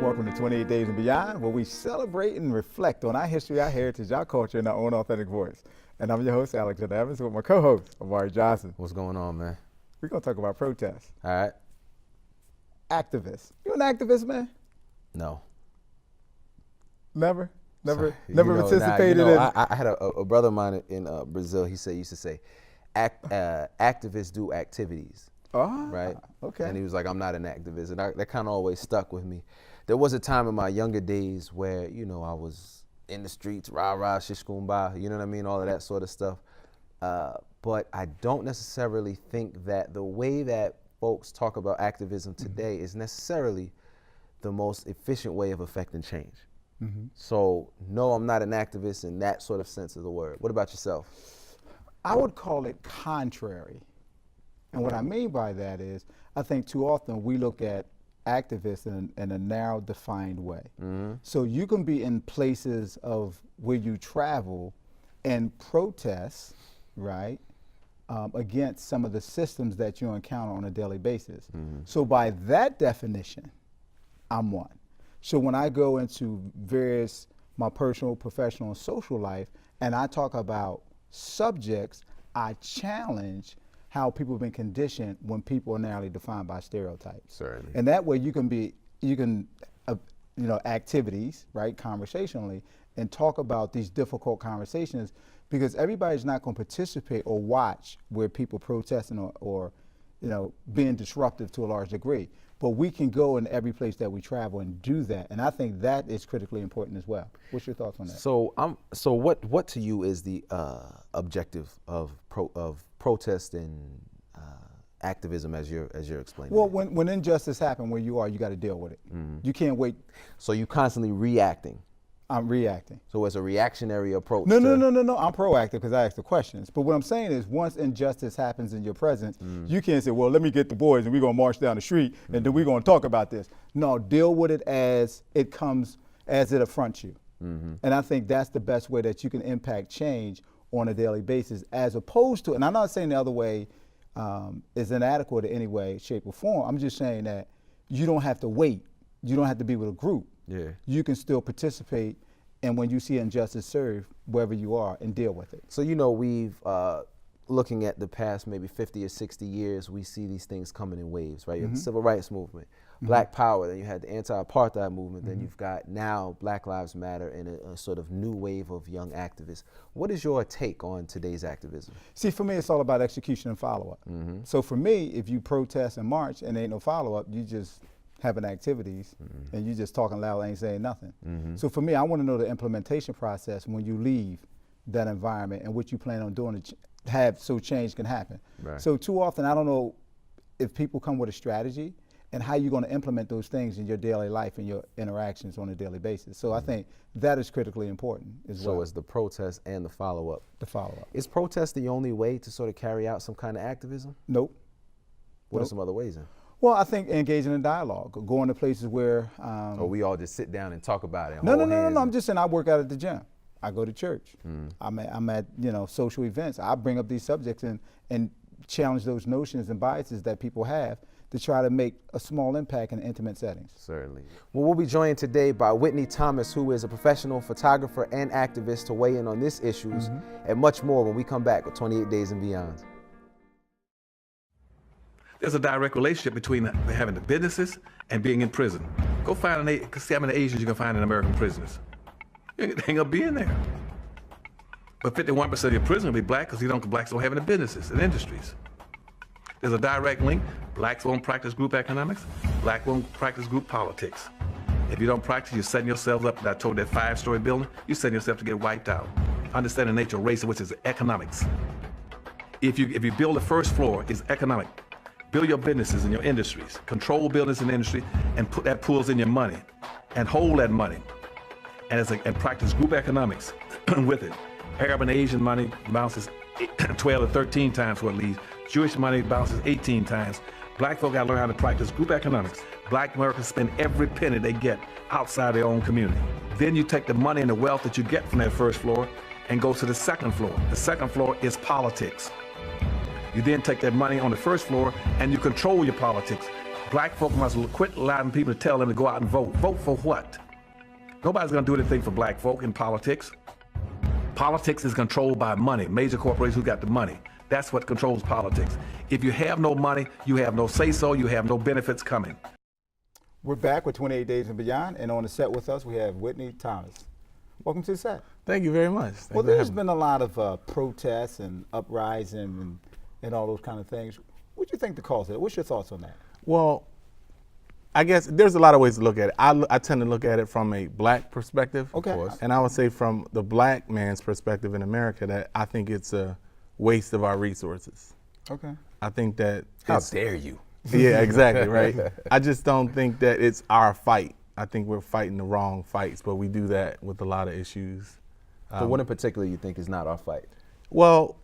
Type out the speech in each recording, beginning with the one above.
Welcome to 28 Days and Beyond, where we celebrate and reflect on our history, our heritage, our culture, and our own authentic voice. And I'm your host, Alexander Evans, with my co-host, Amari Johnson. What's going on, man? We're going to talk about protests. All right. Activists. You an activist, man? No. Never Nah, participated in. I had a brother of mine in Brazil. He used to say, activists do activities. Oh, right? Okay. And he was like, I'm not an activist. And that kind of always stuck with me. There was a time in my younger days where, I was in the streets, rah-rah, shishkumba, you know what I mean? All of that sort of stuff. But I don't necessarily think that the way that folks talk about activism today is necessarily the most efficient way of affecting change. So, no, I'm not an activist in that sort of sense of the word. What about yourself? I would call it contrary. And what I mean by that is, I think too often we look at activists in a narrow, defined way. So you can be in places of where you travel and protest, right, against some of the systems that you encounter on a daily basis. So by that definition, I'm one. So when I go into my personal, professional, and social life, and I talk about subjects, I challenge how people have been conditioned when people are narrowly defined by stereotypes. Certainly. And that way you can activities, right, conversationally, and talk about these difficult conversations, because everybody's not going to participate or watch where people protesting or being disruptive to a large degree. But we can go in every place that we travel and do that, and I think that is critically important as well. What's your thoughts on that? So what to you is the objective of protest and activism as you're explaining? Well, when injustice happens where you are, you got to deal with it. You can't wait. So you're constantly reacting. I'm reacting. So it's a reactionary approach. No. I'm proactive because I ask the questions. But what I'm saying is, once injustice happens in your presence, you can't say, well, let me get the boys and we're going to march down the street and then we're going to talk about this. No, deal with it as it comes, as it affronts you. And I think that's the best way that you can impact change on a daily basis, as opposed to, and I'm not saying the other way is inadequate in any way, shape, or form. I'm just saying that you don't have to wait. You don't have to be with a group. Yeah. You can still participate, and when you see injustice served, wherever you are, and deal with it. So, we've, looking at the past maybe 50 or 60 years, we see these things coming in waves, right? You have the Civil Rights Movement, Black Power, then you had the anti-apartheid movement, then you've got now Black Lives Matter and a sort of new wave of young activists. What is your take on today's activism? See, for me, it's all about execution and follow-up. So for me, if you protest and march and ain't no follow-up, you just having activities and you just talking loud, ain't saying nothing. So for me, I want to know the implementation process when you leave that environment and what you plan on doing to so change can happen. Right. So too often, I don't know if people come with a strategy and how you're going to implement those things in your daily life and your interactions on a daily basis. So I think that is critically important as well. So it's the protest and the follow-up. The follow-up. Is protest the only way to sort of carry out some kind of activism? Nope. What are some other ways then? Well, I think engaging in dialogue, going to places where... or we all just sit down and talk about it? No. I'm just saying I work out at the gym. I go to church. I'm at social events. I bring up these subjects and challenge those notions and biases that people have to try to make a small impact in intimate settings. Certainly. Well, we'll be joined today by Whitney Thomas, who is a professional photographer and activist, to weigh in on these issues and much more when we come back with 28 Days and Beyond. There's a direct relationship between having the businesses and being in prison. Go find see how many Asians you can find in American prisons. You ain't gonna be in there. But 51% of your prison will be black because blacks don't have any businesses and industries. There's a direct link. Blacks won't practice group economics. Black won't practice group politics. If you don't practice, you're setting yourselves up. I told that 5-story building, you're setting yourself to get wiped out. Understand the nature of race, which is economics. If you build the first floor, it's economic. Build your businesses and your industries. Control business and industry, and put that pools in your money, and hold that money, and practice group economics with it. Arab and Asian money bounces 12 or 13 times what it leaves. Jewish money bounces 18 times. Black folk gotta learn how to practice group economics. Black Americans spend every penny they get outside their own community. Then you take the money and the wealth that you get from that first floor and go to the second floor. The second floor is politics. You then take that money on the first floor and you control your politics. Black folk must quit allowing people to tell them to go out and vote. Vote for what? Nobody's going to do anything for black folk in politics. Politics is controlled by money, major corporations who got the money. That's what controls politics. If you have no money, you have no say-so, you have no benefits coming. We're back with 28 Days and Beyond, and on the set with us we have Whitney Thomas. Welcome to the set. Thank you very much. Well, there's been a lot of protests and uprising and all those kind of things. What do you think the cause of it? What's your thoughts on that? Well, I guess there's a lot of ways to look at it. I tend to look at it from a black perspective. Okay. Of course. And I would say from the black man's perspective in America that I think it's a waste of our resources. Okay. I think that How dare you? Yeah, exactly, right? I just don't think that it's our fight. I think we're fighting the wrong fights, but we do that with a lot of issues. But what in particular you think is not our fight? Well,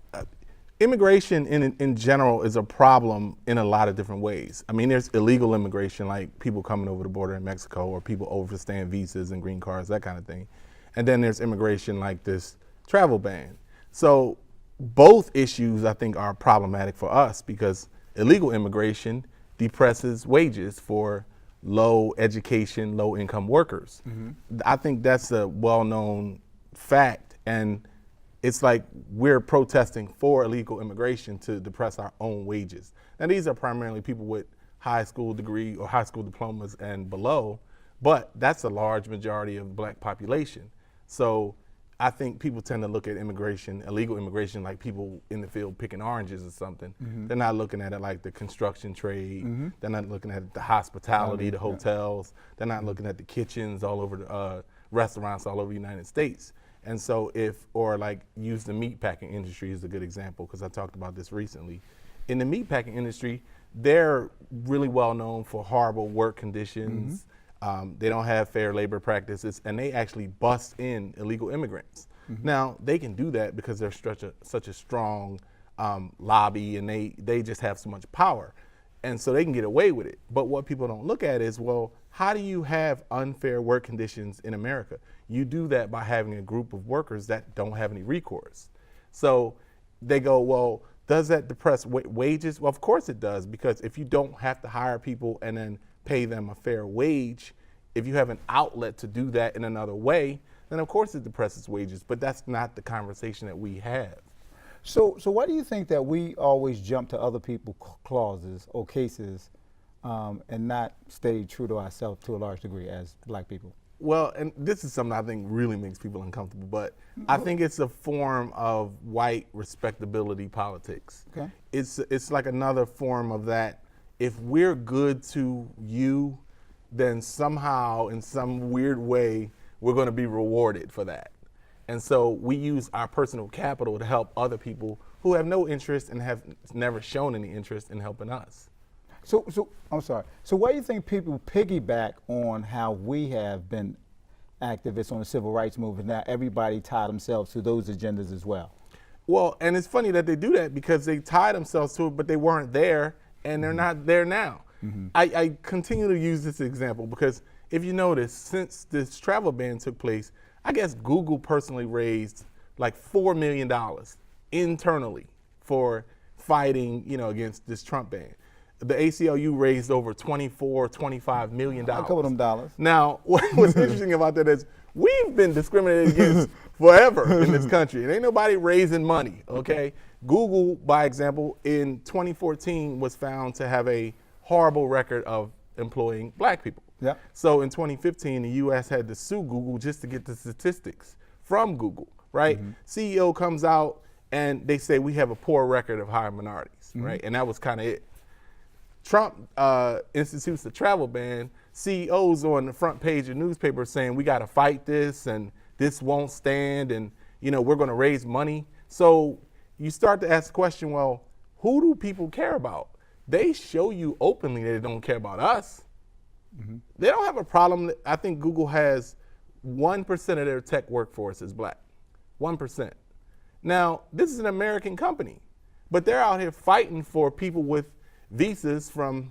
immigration in general is a problem in a lot of different ways. I mean, there's illegal immigration, like people coming over the border in Mexico or people overstaying visas and green cards, that kind of thing. And then there's immigration like this travel ban. So both issues, I think, are problematic for us because illegal immigration depresses wages for low education, low income workers. Mm-hmm. I think that's a well-known fact. And it's like we're protesting for illegal immigration to depress our own wages. Now, these are primarily people with high school degree or high school diplomas and below, but that's a large majority of the black population. So I think people tend to look at immigration, illegal immigration, like people in the field picking oranges or something. Mm-hmm. They're not looking at it like the construction trade. Mm-hmm. They're not looking at the hospitality, the hotels. They're not looking at the kitchens all over the restaurants all over the United States. And so or like use the meatpacking industry is a good example because I talked about this recently. In the meatpacking industry, they're really well known for horrible work conditions. Mm-hmm. They don't have fair labor practices, and they actually bust in illegal immigrants. Mm-hmm. Now, they can do that because they're such a strong lobby, and they just have so much power. And so they can get away with it. But what people don't look at is, well, how do you have unfair work conditions in America? You do that by having a group of workers that don't have any recourse. So they go, well, does that depress wages? Well, of course it does, because if you don't have to hire people and then pay them a fair wage, if you have an outlet to do that in another way, then of course it depresses wages. But that's not the conversation that we have. So why do you think that we always jump to other people's clauses or cases and not stay true to ourselves to a large degree as black people? Well, and this is something I think really makes people uncomfortable, but I think it's a form of white respectability politics. Okay. It's like another form of that. If we're good to you, then somehow in some weird way, we're going to be rewarded for that. And so we use our personal capital to help other people who have no interest and have never shown any interest in helping us. So I'm sorry. So why do you think people piggyback on how we have been activists on the civil rights movement? Now everybody tie themselves to those agendas as well. Well, and it's funny that they do that because they tie themselves to it, but they weren't there, and they're not there now. Mm-hmm. I continue to use this example because if you notice, since this travel ban took place, I guess Google personally raised like $4 million internally for fighting, against this Trump ban. The ACLU raised over $25 million. A couple of them dollars. Now, what's interesting about that is we've been discriminated against forever in this country. And ain't nobody raising money, okay? Google, by example, in 2014 was found to have a horrible record of employing black people. Yep. So in 2015, the U.S. had to sue Google just to get the statistics from Google, right? Mm-hmm. CEO comes out and they say we have a poor record of hiring minorities, mm-hmm. right? And that was kind of it. Trump institutes the travel ban. CEOs on the front page of newspapers saying we got to fight this and this won't stand and we're going to raise money. So you start to ask the question, well, who do people care about? They show you openly that they don't care about us. Mm-hmm. They don't have a problem. I think Google has 1% of their tech workforce is black. 1%. Now, this is an American company, but they're out here fighting for people with visas from,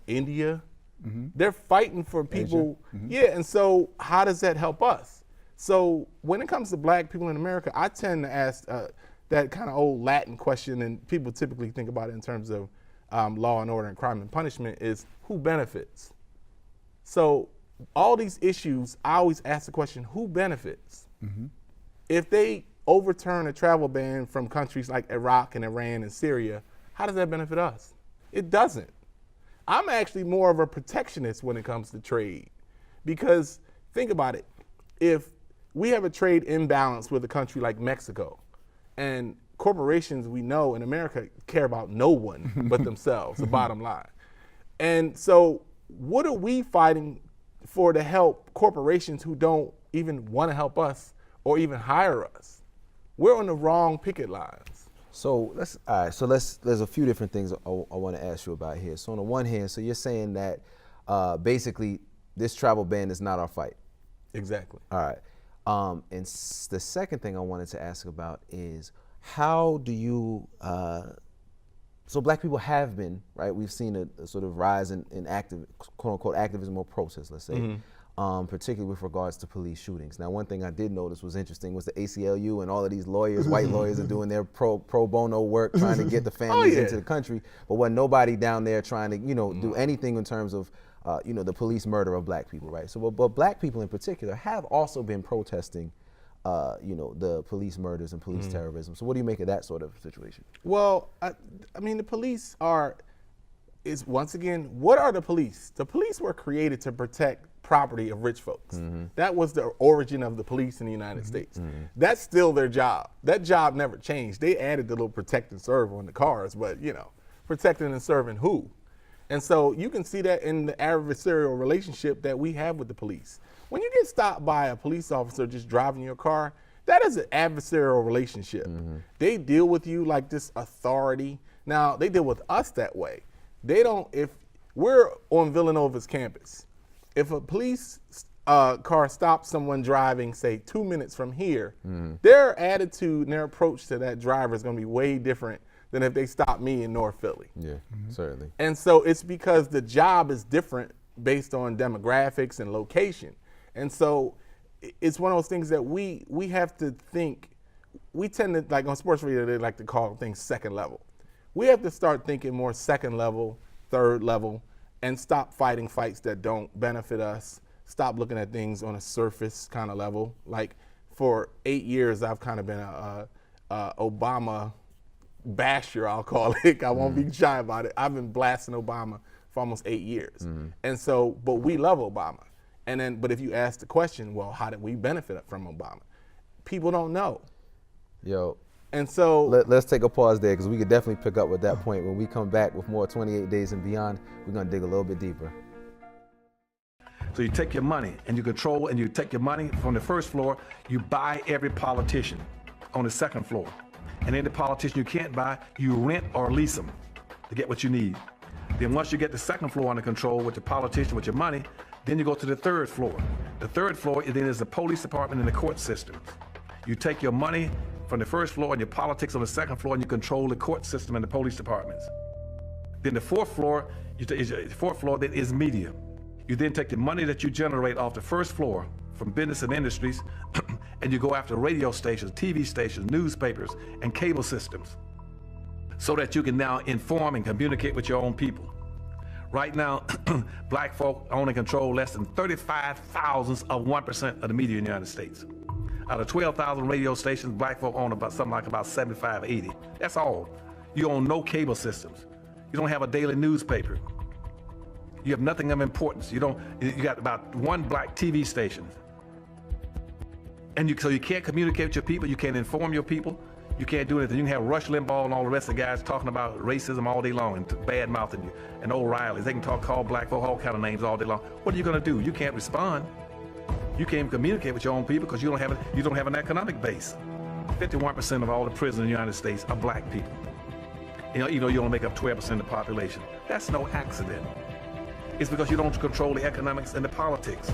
India. Mm-hmm. They're fighting for people. Mm-hmm. Yeah, and so how does that help us? So when it comes to black people in America, I tend to ask that kind of old Latin question, and people typically think about it in terms of law and order and crime and punishment is who benefits. So all these issues, I always ask the question, who benefits? If they overturn a travel ban from countries like Iraq and Iran and Syria, how does that benefit us? It doesn't. I'm actually more of a protectionist when it comes to trade, because think about it. If we have a trade imbalance with a country like Mexico, and corporations we know in America care about no one but themselves, the bottom line. And so what are we fighting for to help corporations who don't even want to help us or even hire us? We're on the wrong picket lines. So there's a few different things I want to ask you about here. So on the one hand, so you're saying that basically this travel ban is not our fight. Exactly. All right. And the second thing I wanted to ask about is how do you, so black people have been, right? We've seen a sort of rise in active, quote unquote, activism or protest, let's say, particularly with regards to police shootings. Now, one thing I did notice was interesting was the ACLU and all of these lawyers, white lawyers, are doing their pro bono work trying to get the families into the country, but wasn't nobody down there trying to, do anything in terms of, the police murder of black people, right? So, but black people in particular have also been protesting, the police murders and police terrorism. So what do you make of that sort of situation? Well, I mean, the police is once again, what are the police? The police were created to protect property of rich folks. That was the origin of the police in the United States. That's still their job. That job never changed. They added the little protect and serve on the cars, but protecting and serving who? And so you can see that in the adversarial relationship that we have with the police. When you get stopped by a police officer just driving your car, that is an adversarial relationship. They deal with you like this authority. Now, they deal with us that way. They don't, if we're on Villanova's campus, if a police car stops someone driving, say, 2 minutes from here, their attitude and their approach to that driver is going to be way different than if they stop me in North Philly. Yeah, certainly. And so it's because the job is different based on demographics and location. And so it's one of those things that we have to think, we tend to, like on sports radio, they like to call things second level. We have to start thinking more second level, third level, and stop fighting fights that don't benefit us. Stop looking at things on a surface kind of level. Like for 8 years, I've kind of been a Obama basher, I'll call it. I won't be shy about it. I've been blasting Obama for almost 8 years. And so, but we love Obama. And then, but if you ask the question, well, how did we benefit from Obama? People don't know. Yo. And so let's take a pause there, because we could definitely pick up with that point. When we come back with more 28 Days and Beyond, we're gonna dig a little bit deeper. So you take your money and you control, and you take your money from the first floor, you buy every politician on the second floor. And any politician you can't buy, you rent or lease them to get what you need. Then once you get the second floor under control with the politician, with your money, then you go to the third floor. The third floor then is the police department and the court system. You take your money from the first floor and your politics on the second floor, and you control the court system and the police departments. Then the fourth floor, then is media. You then take the money that you generate off the first floor from business and industries, and you go after radio stations, TV stations, newspapers, and cable systems, so that you can now inform and communicate with your own people. Right now, black folk own and control less than 35 thousandths of 1% of the media in the United States. Out of 12,000 radio stations, black folk own about 75, 80. That's all. You own no cable systems. You don't have a daily newspaper. You have nothing of importance. You got about one black TV station. And so you can't communicate with your people, you can't inform your people, you can't do anything. You can have Rush Limbaugh and all the rest of the guys talking about racism all day long and bad mouthing you, and O'Reilly's. They can call black folk all kind of names all day long. What are you gonna do? You can't respond. You can't even communicate with your own people because you don't have an economic base. 51% of all the prisoners in the United States are black people. You only make up 12% of the population. That's no accident. It's because you don't control the economics and the politics.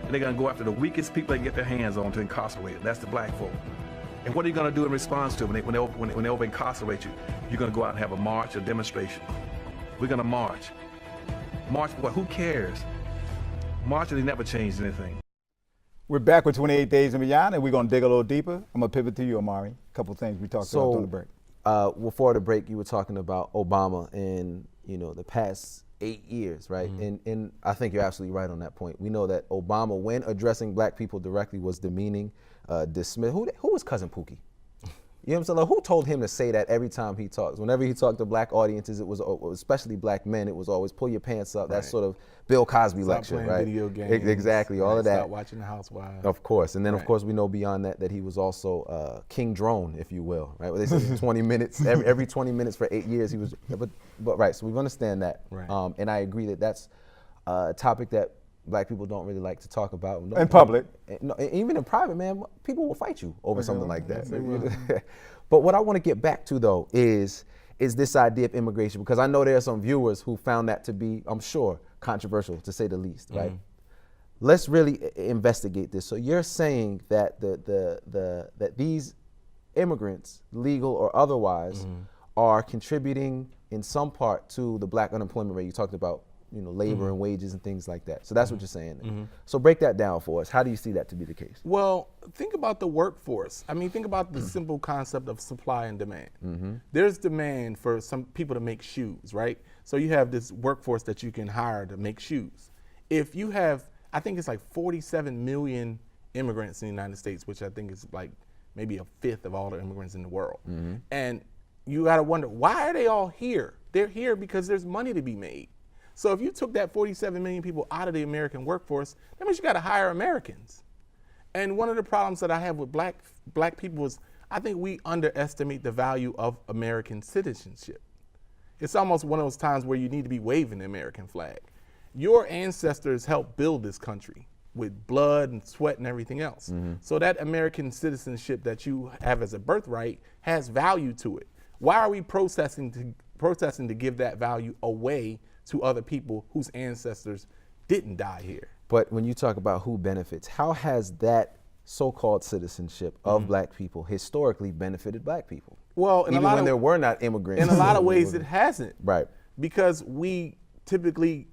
And they're gonna go after the weakest people they can get their hands on to incarcerate. That's the black folk. And what are you gonna do in response to it when they over incarcerate you? You're gonna go out and have a march, a demonstration. We're gonna march. March for what? Who cares? Marching, they never changed anything. We're back with 28 Days and Beyond, and we're going to dig a little deeper. I'm going to pivot to you, Amari. A couple things we talked about on the break. before the break, you were talking about Obama and, you know, the past 8 years, right? And I think you're absolutely right on that point. We know that Obama, when addressing black people directly, was demeaning, dismiss. Who was Cousin Pookie? You know what I'm saying? Like, who told him to say that every time he talks? Whenever he talked to black audiences, it was, especially black men, it was always pull your pants up. That sort of Bill Cosby Stop lecture, playing right? video games. Exactly, all of that. Stop watching The Housewives. Of course, and then of course we know beyond that he was also King Drone, if you will, right? Where they said 20 minutes, every 20 minutes for 8 years he was, but right. So we understand that, Right. And I agree that that's a topic that black people don't really like to talk about In public. No, even in private, man, people will fight you over something like that. Yes, they will. But what I want to get back to though is this idea of immigration, because I know there are some viewers who found that to be, I'm sure, controversial to say the least, right? Let's really investigate this. So you're saying that that these immigrants, legal or otherwise, are contributing in some part to the black unemployment rate. You talked about, you know, labor and wages and things like that. So that's what you're saying. So break that down for us. How do you see that to be the case? Well, think about the workforce. I mean, think about the simple concept of supply and demand. There's demand for some people to make shoes, right? So you have this workforce that you can hire to make shoes. If you have, I think it's like 47 million immigrants in the United States, which I think is like maybe a fifth of all the immigrants in the world. And you gotta wonder, why are they all here? They're here because there's money to be made. So if you took that 47 million people out of the American workforce, that means you got to hire Americans. And one of the problems that I have with black people is I think we underestimate the value of American citizenship. It's almost one of those times where you need to be waving the American flag. Your ancestors helped build this country with blood and sweat and everything else. So that American citizenship that you have as a birthright has value to it. Why are we protesting to give that value away to other people whose ancestors didn't die here? But when you talk about who benefits, how has that so-called citizenship of black people historically benefited black people? Well, even when there were not immigrants. In a lot of ways, it hasn't. Right. Because we typically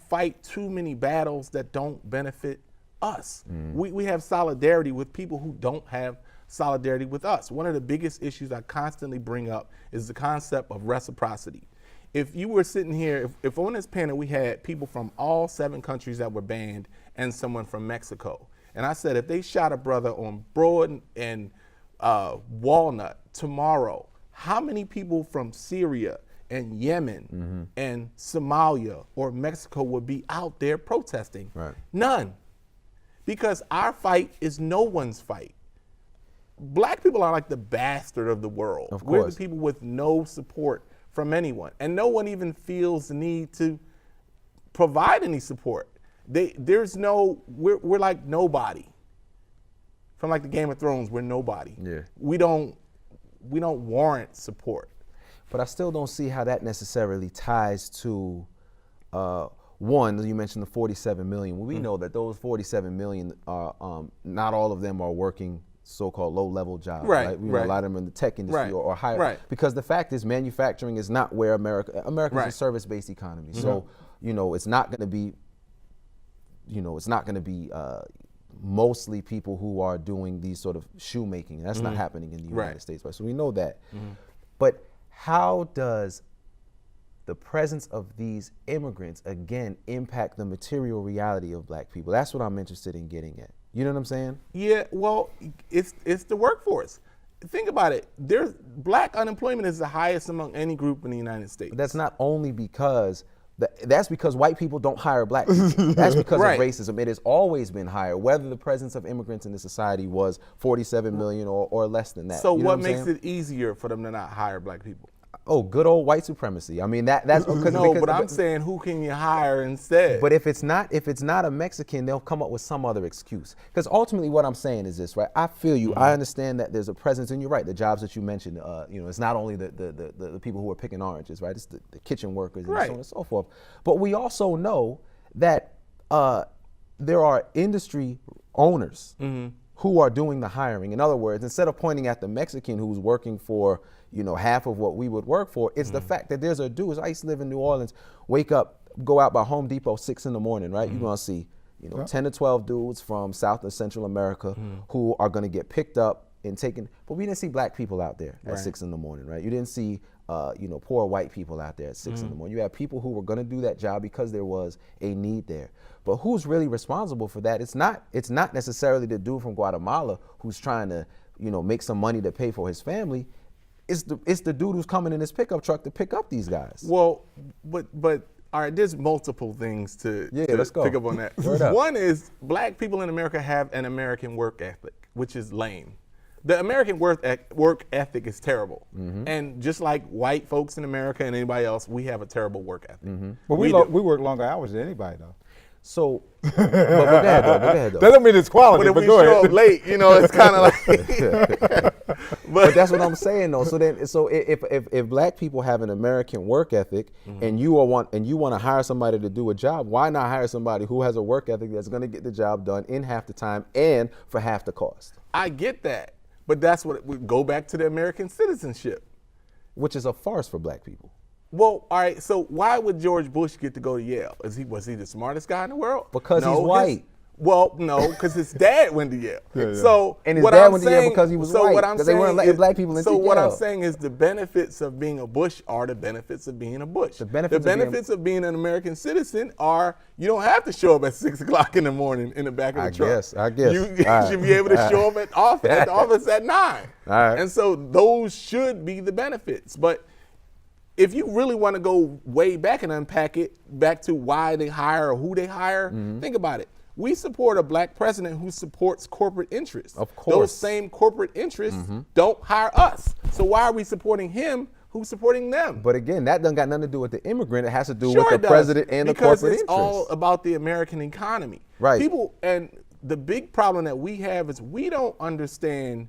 fight too many battles that don't benefit us. We have solidarity with people who don't have solidarity with us. One of the biggest issues I constantly bring up is the concept of reciprocity. If you were sitting here, if on this panel we had people from all 7 countries that were banned and someone from Mexico, and I said if they shot a brother on Broad and Walnut tomorrow, how many people from Syria and Yemen and Somalia or Mexico would be out there protesting? Right. None. Because our fight is no one's fight. Black people are like the bastard of the world. Of We're course. the people with no support from anyone, and no one even feels the need to provide any support. We're like nobody. From like the Game of Thrones, we're nobody. Yeah. We don't warrant support. But I still don't see how that necessarily ties to, one, you mentioned the 47 million. Well, we know that those 47 million are, not all of them are working so-called low-level jobs, right? We know a lot of them in the tech industry or higher. Right. Because the fact is, manufacturing is not where America's a service-based economy. So, you know, it's not going to be, mostly people who are doing these sort of shoemaking. That's not happening in the United States, right? So we know that. But how does the presence of these immigrants, again, impact the material reality of black people? That's what I'm interested in getting at. You know what I'm saying? Yeah, well, it's the workforce. Think about it. Black unemployment is the highest among any group in the United States. But that's not only because that's because white people don't hire black people. That's because of racism. It has always been higher, whether the presence of immigrants in the society was 47 million or less than that. So You know what I'm makes saying? it easier for them to not hire black people? Oh, good old white supremacy. I mean, that's No, but I'm saying who can you hire instead? But if it's not a Mexican, they'll come up with some other excuse. Because ultimately, what I'm saying is this, right? I feel you. I understand that there's a presence, and you're right. The jobs that you mentioned, it's not only the people who are picking oranges, right? It's the kitchen workers and so on and so forth. But we also know that there are industry owners who are doing the hiring. In other words, instead of pointing at the Mexican who's working for half of what we would work for, it's the fact that there's a dude. I used to live in New Orleans, wake up, go out by Home Depot 6 in the morning, right? You're gonna see 10 to 12 dudes from South and Central America who are gonna get picked up and taking, but we didn't see black people out there at 6 in the morning, right? You didn't see, poor white people out there at 6 in the morning. You had people who were going to do that job because there was a need there. But who's really responsible for that? It's not necessarily the dude from Guatemala who's trying to, make some money to pay for his family. It's the dude who's coming in his pickup truck to pick up these guys. Well, but all right, there's multiple things to let's go. pick up on that. Word up. One is black people in America have an American work ethic, which is lame. The American work ethic is terrible. And just like white folks in America and anybody else, we have a terrible work ethic. But we work longer hours than anybody, though. So, but go ahead though. That don't mean it's quality, But if but we go show ahead. up late, it's kind of like. But that's what I'm saying though. So if black people have an American work ethic and you want to hire somebody to do a job, why not hire somebody who has a work ethic that's going to get the job done in half the time and for half the cost? I get that, but that's what we go back to the American citizenship. Which is a farce for black people. Well, all right. So why would George Bush get to go to Yale? Was he the smartest guy in the world? Because he's white. No, because his dad went to Yale. Yeah. So And his what dad I'm went to Yale saying- because he was so white, what I'm 'cause they weren't saying letting is- black people into So what I'm Yale. saying is the benefits of being a Bush are the benefits of being a Bush. The benefits of of being an American citizen are you don't have to show up at 6 o'clock in the morning in the back of the I truck. guess. You All right. should be able to show up at the office at 9. All right. And so those should be the benefits. But if you really want to go way back and unpack it back to why they hire or who they hire, think about it. We support a black president who supports corporate interests. Of course. Those same corporate interests don't hire us. So why are we supporting him who's supporting them? But again, that doesn't got nothing to do with the immigrant. It has to do Sure with the it does, president and the because corporate it's interests. all about the American economy. Right. People, and the big problem that we have is we don't understand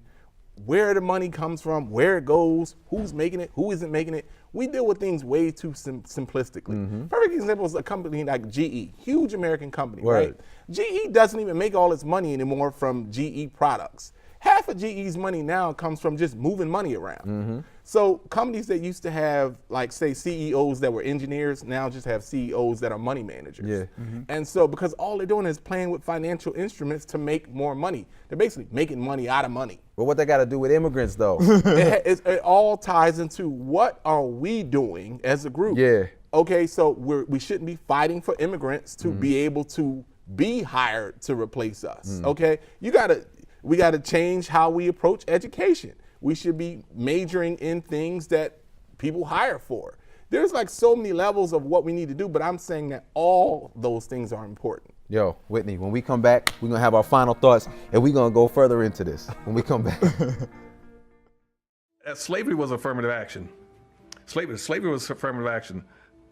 where the money comes from, where it goes, who's making it, who isn't making it. We deal with things way too simplistically. Perfect example is a company like GE, huge American company, right? GE doesn't even make all its money anymore from GE products. Half of GE's money now comes from just moving money around. So companies that used to have, like, say, CEOs that were engineers now just have CEOs that are money managers. Yeah. And so because all they're doing is playing with financial instruments to make more money. They're basically making money out of money. But what they got to do with immigrants, though? It all ties into what are we doing as a group? Yeah. Okay, so we shouldn't be fighting for immigrants to be able to be hired to replace us. Okay, we gotta change how we approach education. We should be majoring in things that people hire for. There's like so many levels of what we need to do, but I'm saying that all those things are important. Yo, Whitney, when we come back, we're going to have our final thoughts, and we're going to go further into this when we come back. Slavery was affirmative action. Slavery was affirmative action.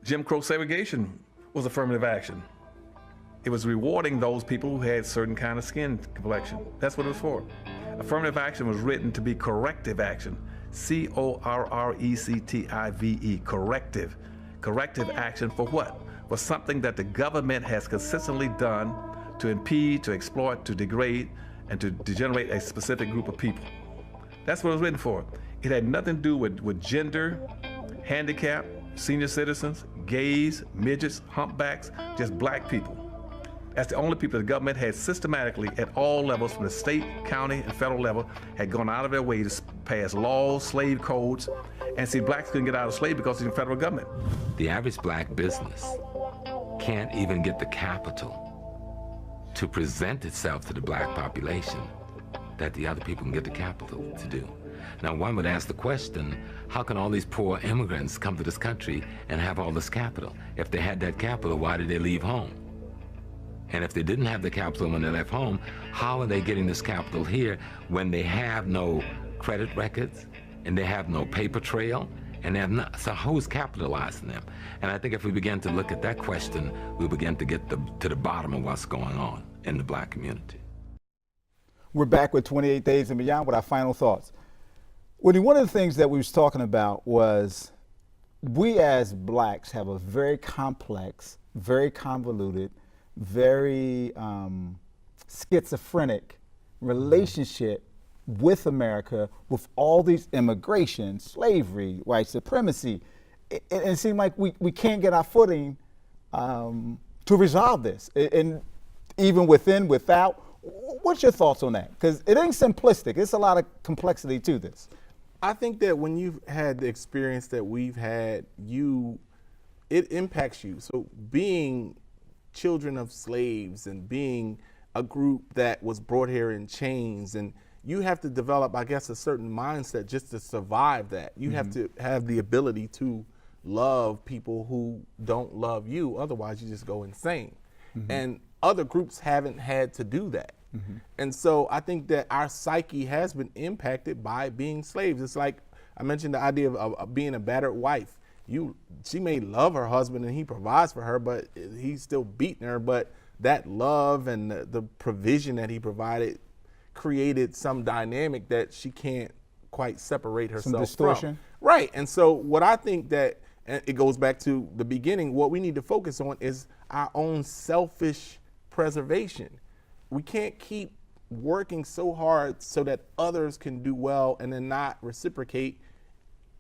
Jim Crow segregation was affirmative action. It was rewarding those people who had certain kind of skin complexion. That's what it was for. Affirmative action was written to be corrective action. C-O-R-R-E-C-T-I-V-E, corrective. Corrective action for what? For something that the government has consistently done to impede, to exploit, to degrade, and to degenerate a specific group of people. That's what it was written for. It had nothing to do with gender, handicap, senior citizens, gays, midgets, humpbacks, just black people. That's the only people the government had systematically at all levels, from the state, county, and federal level, had gone out of their way to pass laws, slave codes, and see, blacks couldn't get out of slavery because of the federal government. The average black business can't even get the capital to present itself to the black population that the other people can get the capital to do. Now, one would ask the question, how can all these poor immigrants come to this country and have all this capital? If they had that capital, why did they leave home? And if they didn't have the capital when they left home, how are they getting this capital here when they have no credit records and they have no paper trail and they have not? So who's capitalizing them? And I think if we begin to look at that question, we begin to get to the bottom of what's going on in the black community. We're back with 28 Days and Beyond with our final thoughts. Woody, one of the things that we was talking about was we as blacks have a very complex, very convoluted, very schizophrenic relationship with America, with all these immigration, slavery, white supremacy. It seemed like we can't get our footing to resolve this. And even within, without, What's your thoughts on that? Because it ain't simplistic. It's a lot of complexity to this. I think that when you've had the experience that we've had, it impacts you. So being children of slaves and being a group that was brought here in chains, and you have to develop, I guess, a certain mindset just to survive that. You have to have the ability to love people who don't love you, otherwise you just go insane. And other groups haven't had to do that. And so I think that our psyche has been impacted by being slaves. It's like I mentioned the idea of being a battered wife. She may love her husband and he provides for her, but he's still beating her. But that love and the provision that he provided created some dynamic that she can't quite separate herself from. Some distortion. Right. And so what I think that, and it goes back to the beginning, what we need to focus on is our own selfish preservation. We can't keep working so hard so that others can do well and then not reciprocate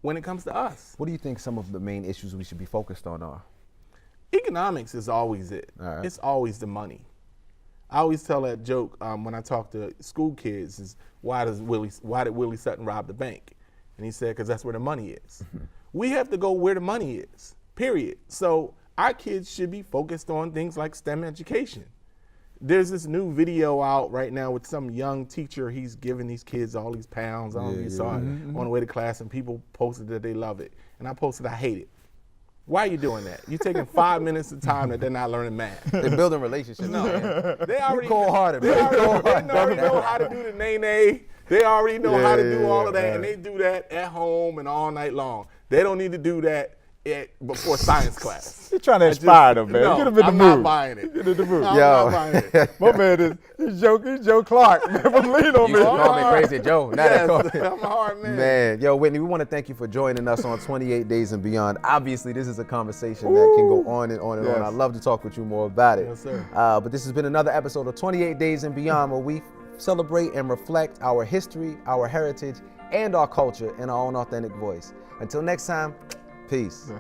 when it comes to us. What do you think some of the main issues we should be focused on are? Economics is always it. All right. It's always the money. I always tell that joke when I talk to school kids is why did Willie Sutton rob the bank? And he said, because that's where the money is. We have to go where the money is, period. So our kids should be focused on things like STEM education. There's this new video out right now with some young teacher. He's giving these kids all these pounds. I don't know if you saw it on the way to class, and people posted that they love it. And I posted, I hate it. Why are you doing that? You're taking 5 minutes of time that they're not learning math. They're building relationships. No, they already cold-hearted, they man. already know how to do the nay-nay. They already know how to do all of that, and they do that at home and all night long. They don't need to do that before science class. You're trying to inspire them, man. No, Get them in the I'm mood. not buying it. Get in the mood. I'm Yo. not buying it. My man he's Joe Clark. Man, from Lean on You Me. used to call me Crazy Joe. Now they call me. I'm a hard man. Man, yo, Whitney, we want to thank you for joining us on 28 Days and Beyond. Obviously, this is a conversation that can go on and on and on. Yes. I'd love to talk with you more about it. Yes, sir. But this has been another episode of 28 Days and Beyond, where we celebrate and reflect our history, our heritage, and our culture in our own authentic voice. Until next time, peace. Yeah.